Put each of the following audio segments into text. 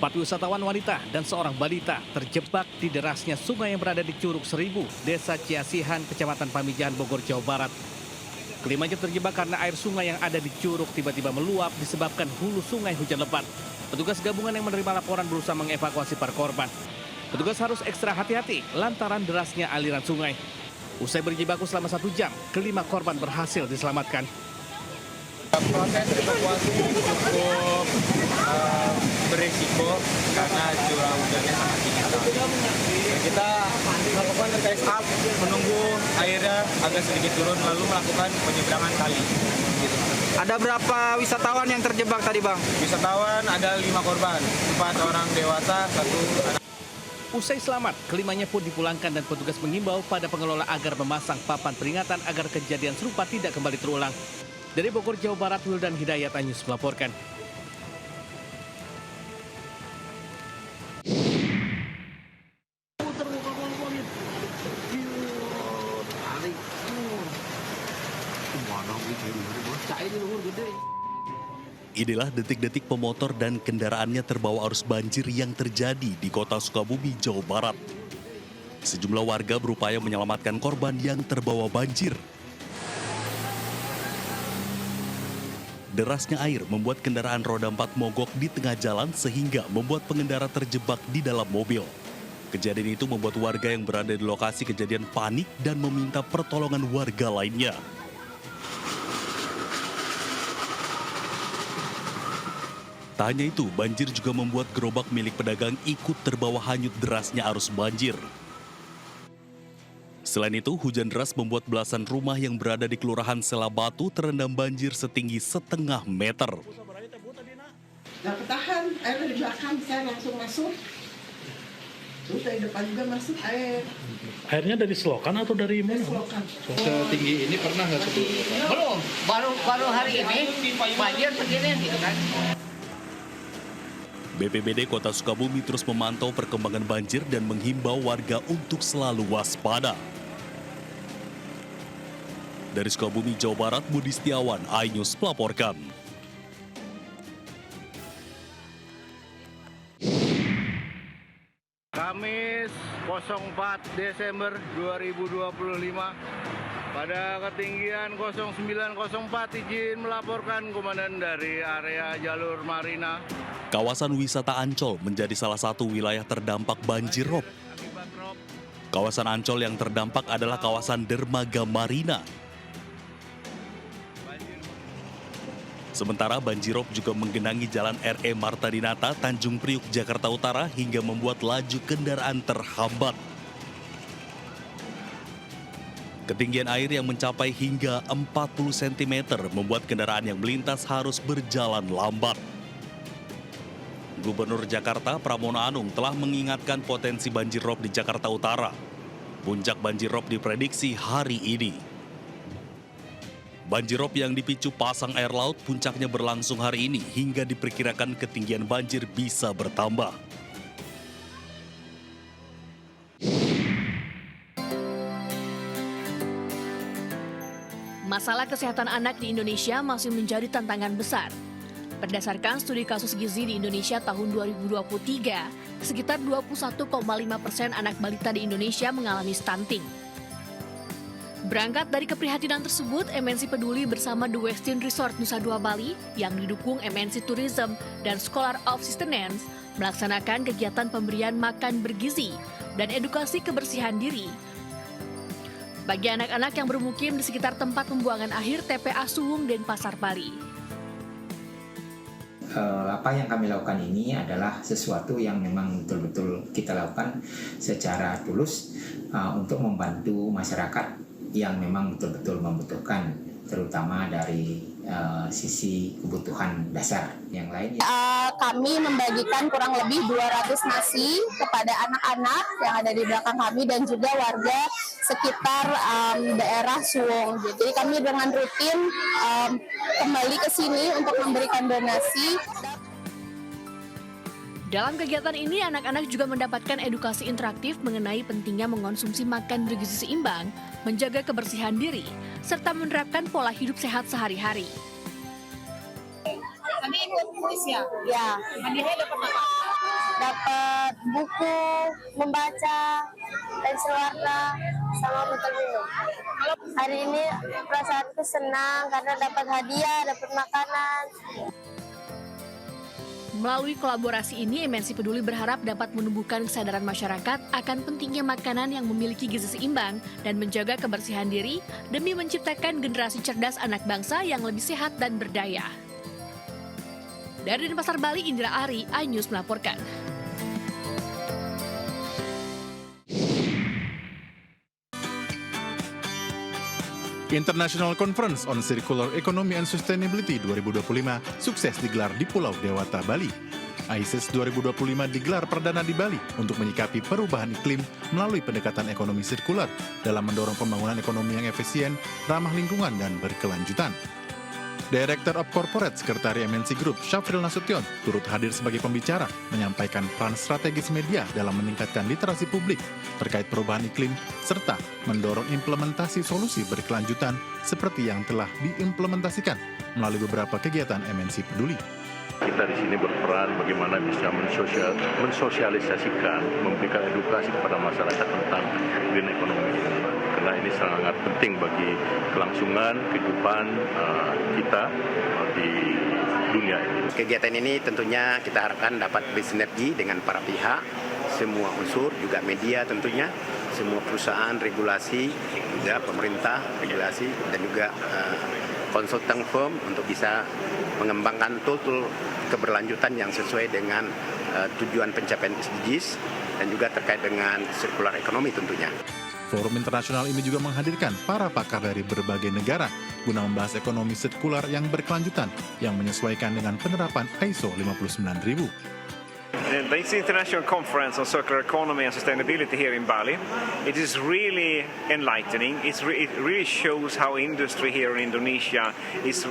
4 wisatawan wanita dan seorang balita terjebak di derasnya sungai yang berada di Curug Seribu, Desa Ciasihan, Kecamatan Pamijahan, Bogor, Jawa Barat. Kelimanya terjebak karena air sungai yang ada di curug tiba-tiba meluap disebabkan hulu sungai hujan lebat. Petugas gabungan yang menerima laporan berusaha mengevakuasi para korban. Petugas harus ekstra hati-hati lantaran derasnya aliran sungai. Usai berjibaku selama 1 jam, kelima korban berhasil diselamatkan. Proses evakuasi cukup berisiko karena curah hujannya sangat tinggi. Kita melakukan tes up, menunggu airnya agak sedikit turun, lalu melakukan penyeberangan kali. Gitu. Ada berapa wisatawan yang terjebak tadi, Bang? Wisatawan ada 5 korban, 4 orang dewasa, 1 anak. Usai selamat, kelimanya pun dipulangkan dan petugas mengimbau pada pengelola agar memasang papan peringatan agar kejadian serupa tidak kembali terulang. Dari Bogor, Jawa Barat, Wildan Hidayat, Anyus melaporkan. Inilah detik-detik pemotor dan kendaraannya terbawa arus banjir yang terjadi di kota Sukabumi, Jawa Barat. Sejumlah warga berupaya menyelamatkan korban yang terbawa banjir. Derasnya air membuat kendaraan roda 4 mogok di tengah jalan sehingga membuat pengendara terjebak di dalam mobil. Kejadian itu membuat warga yang berada di lokasi kejadian panik dan meminta pertolongan warga lainnya. Tak hanya itu, banjir juga membuat gerobak milik pedagang ikut terbawa hanyut derasnya arus banjir. Selain itu, hujan deras membuat belasan rumah yang berada di Kelurahan Selabatu terendam banjir setinggi setengah meter. Nggak ketahan, air dari belakang saya langsung masuk. Terus dari depan juga masuk air. Airnya dari selokan atau dari mana? Selokan. Setinggi ini pernah nggak sebelumnya? Belum, baru hari ini banjir segini gitu kan. BPBD Kota Sukabumi terus memantau perkembangan banjir dan menghimbau warga untuk selalu waspada. Dari Sukabumi, Jawa Barat, Budi Setiawan, iNews melaporkan. Kamis 04 Desember 2025 pada ketinggian 0904 izin melaporkan komandan dari area jalur Marina. Kawasan wisata Ancol menjadi salah satu wilayah terdampak banjir rob. Kawasan Ancol yang terdampak adalah kawasan Dermaga Marina. Sementara banjirop juga menggenangi jalan RE Marta Dinata, Tanjung Priuk, Jakarta Utara hingga membuat laju kendaraan terhambat. Ketinggian air yang mencapai hingga 40 cm membuat kendaraan yang melintas harus berjalan lambat. Gubernur Jakarta Pramono Anung telah mengingatkan potensi banjirop di Jakarta Utara. Puncak banjirop diprediksi hari ini. Banjirop yang dipicu pasang air laut puncaknya berlangsung hari ini hingga diperkirakan ketinggian banjir bisa bertambah. Masalah kesehatan anak di Indonesia masih menjadi tantangan besar. Berdasarkan studi kasus gizi di Indonesia tahun 2023, sekitar 21,5% anak balita di Indonesia mengalami stunting. Berangkat dari keprihatinan tersebut, MNC Peduli bersama The Westin Resort Nusa Dua Bali yang didukung MNC Tourism dan Scholar of Sustenance melaksanakan kegiatan pemberian makan bergizi dan edukasi kebersihan diri bagi anak-anak yang bermukim di sekitar tempat pembuangan akhir TPA Suwung dan Pasar Bali. Apa yang kami lakukan ini adalah sesuatu yang memang betul-betul kita lakukan secara tulus untuk membantu masyarakat yang memang betul-betul membutuhkan, terutama dari sisi kebutuhan dasar yang lain. Kami membagikan kurang lebih 200 nasi kepada anak-anak yang ada di belakang kami dan juga warga sekitar daerah Suwung. Jadi kami dengan rutin kembali ke sini untuk memberikan donasi. Dalam kegiatan ini, anak-anak juga mendapatkan edukasi interaktif mengenai pentingnya mengonsumsi makan bergizi seimbang, menjaga kebersihan diri, serta menerapkan pola hidup sehat sehari-hari. Tadi ikut kuis ya? Ya. Hadiahnya dapat apa? dapat buku, membaca, pensil warna, sama botol minum. Hari ini perasaanku senang karena dapat hadiah, dapat makanan. Melalui kolaborasi ini, MNC Peduli berharap dapat menumbuhkan kesadaran masyarakat akan pentingnya makanan yang memiliki gizi seimbang dan menjaga kebersihan diri demi menciptakan generasi cerdas anak bangsa yang lebih sehat dan berdaya. Dari Denpasar, Bali, Indra Ari, iNews melaporkan. International Conference on Circular Economy and Sustainability 2025 sukses digelar di Pulau Dewata, Bali. ICES 2025 digelar perdana di Bali untuk menyikapi perubahan iklim melalui pendekatan ekonomi sirkular dalam mendorong pembangunan ekonomi yang efisien, ramah lingkungan, dan berkelanjutan. Director of Corporate Sekretari MNC Group, Syafril Nasution, turut hadir sebagai pembicara, menyampaikan peran strategis media dalam meningkatkan literasi publik terkait perubahan iklim, serta mendorong implementasi solusi berkelanjutan seperti yang telah diimplementasikan melalui beberapa kegiatan MNC Peduli. Kita di sini berperan bagaimana bisa mensosialisasikan, memberikan edukasi kepada masyarakat tentang green economy ini. Karena ini sangat penting bagi kelangsungan kehidupan kita di dunia ini. Kegiatan ini tentunya kita harapkan dapat bersinergi dengan para pihak, semua unsur, juga media tentunya, semua perusahaan, regulasi, juga pemerintah, regulasi, dan juga konsultan firm untuk bisa mengembangkan tool-tool keberlanjutan yang sesuai dengan tujuan pencapaian SDGs dan juga terkait dengan circular economy tentunya. Forum internasional ini juga menghadirkan para pakar dari berbagai negara guna membahas ekonomi sirkular yang berkelanjutan yang menyesuaikan dengan penerapan ISO 59000. This international conference on circular economy and sustainability here in Bali, it is really enlightening. It really shows how industry here in Indonesia is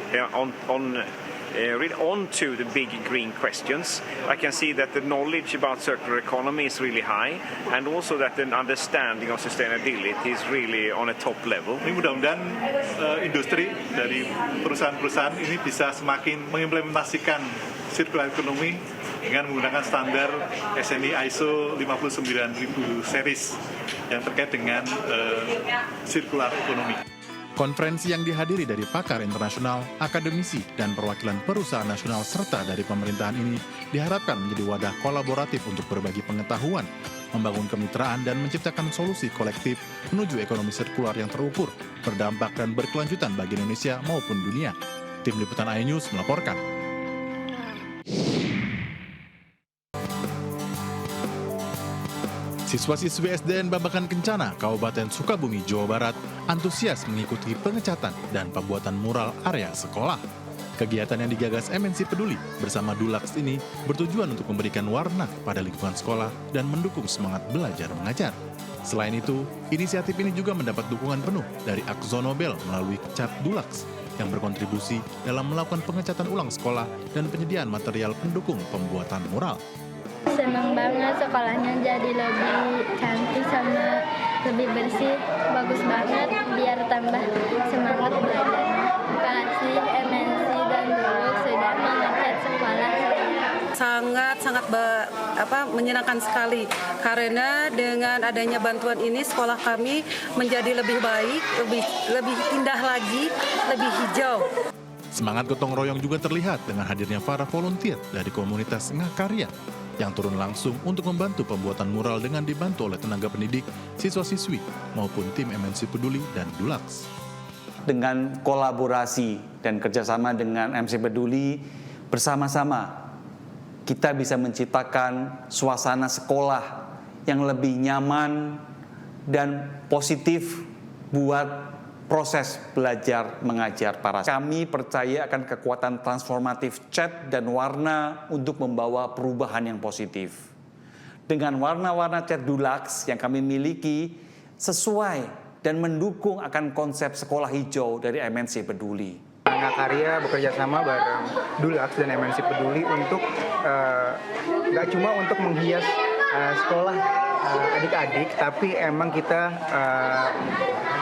really onto the big green questions. I can see that the knowledge about circular economy is really high, and also that the understanding of sustainability is really on a top level. Ini mudah-mudahan industri dari perusahaan-perusahaan ini bisa semakin mengimplementasikan circular economy dengan menggunakan standar SNI ISO 59000 series yang terkait dengan circular economy. Konferensi yang dihadiri dari pakar internasional, akademisi, dan perwakilan perusahaan nasional serta dari pemerintahan ini diharapkan menjadi wadah kolaboratif untuk berbagi pengetahuan, membangun kemitraan, dan menciptakan solusi kolektif menuju ekonomi sirkular yang terukur, berdampak, dan berkelanjutan bagi Indonesia maupun dunia. Tim Liputan iNews melaporkan. Siswa-siswi SDN Babakan Kencana, Kabupaten Sukabumi, Jawa Barat, antusias mengikuti pengecatan dan pembuatan mural area sekolah. Kegiatan yang digagas MNC Peduli bersama Dulux ini bertujuan untuk memberikan warna pada lingkungan sekolah dan mendukung semangat belajar mengajar. Selain itu, inisiatif ini juga mendapat dukungan penuh dari Akzo Nobel melalui Cat Dulux yang berkontribusi dalam melakukan pengecatan ulang sekolah dan penyediaan material pendukung pembuatan mural. Senang banget, sekolahnya jadi lebih cantik sama lebih bersih, bagus banget biar tambah semangat belajar. Terima kasih MNC dan Dulux sudah mengecat sekolah. Sangat menyenangkan sekali karena dengan adanya bantuan ini sekolah kami menjadi lebih baik, lebih indah lagi, lebih hijau. Semangat gotong royong juga terlihat dengan hadirnya para volunteer dari komunitas Ngakarya yang turun langsung untuk membantu pembuatan mural dengan dibantu oleh tenaga pendidik, siswa-siswi, maupun tim MNC Peduli dan Dulux. Dengan kolaborasi dan kerjasama dengan MNC Peduli, bersama-sama kita bisa menciptakan suasana sekolah yang lebih nyaman dan positif buat proses belajar mengajar para. Kami percaya akan kekuatan transformatif cat dan warna untuk membawa perubahan yang positif. Dengan warna-warna cat Dulux yang kami miliki sesuai dan mendukung akan konsep sekolah hijau dari MNC Peduli. Ngakarya bekerja sama bareng Dulux dan MNC Peduli untuk nggak cuma untuk menghias sekolah adik-adik, tapi emang kita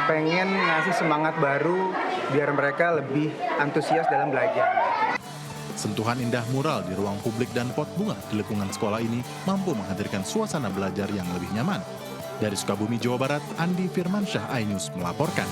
pengen ngasih semangat baru biar mereka lebih antusias dalam belajar. Sentuhan indah mural di ruang publik dan pot bunga di lingkungan sekolah ini mampu menghadirkan suasana belajar yang lebih nyaman. Dari Sukabumi, Jawa Barat, Andi Firmansyah, iNews melaporkan.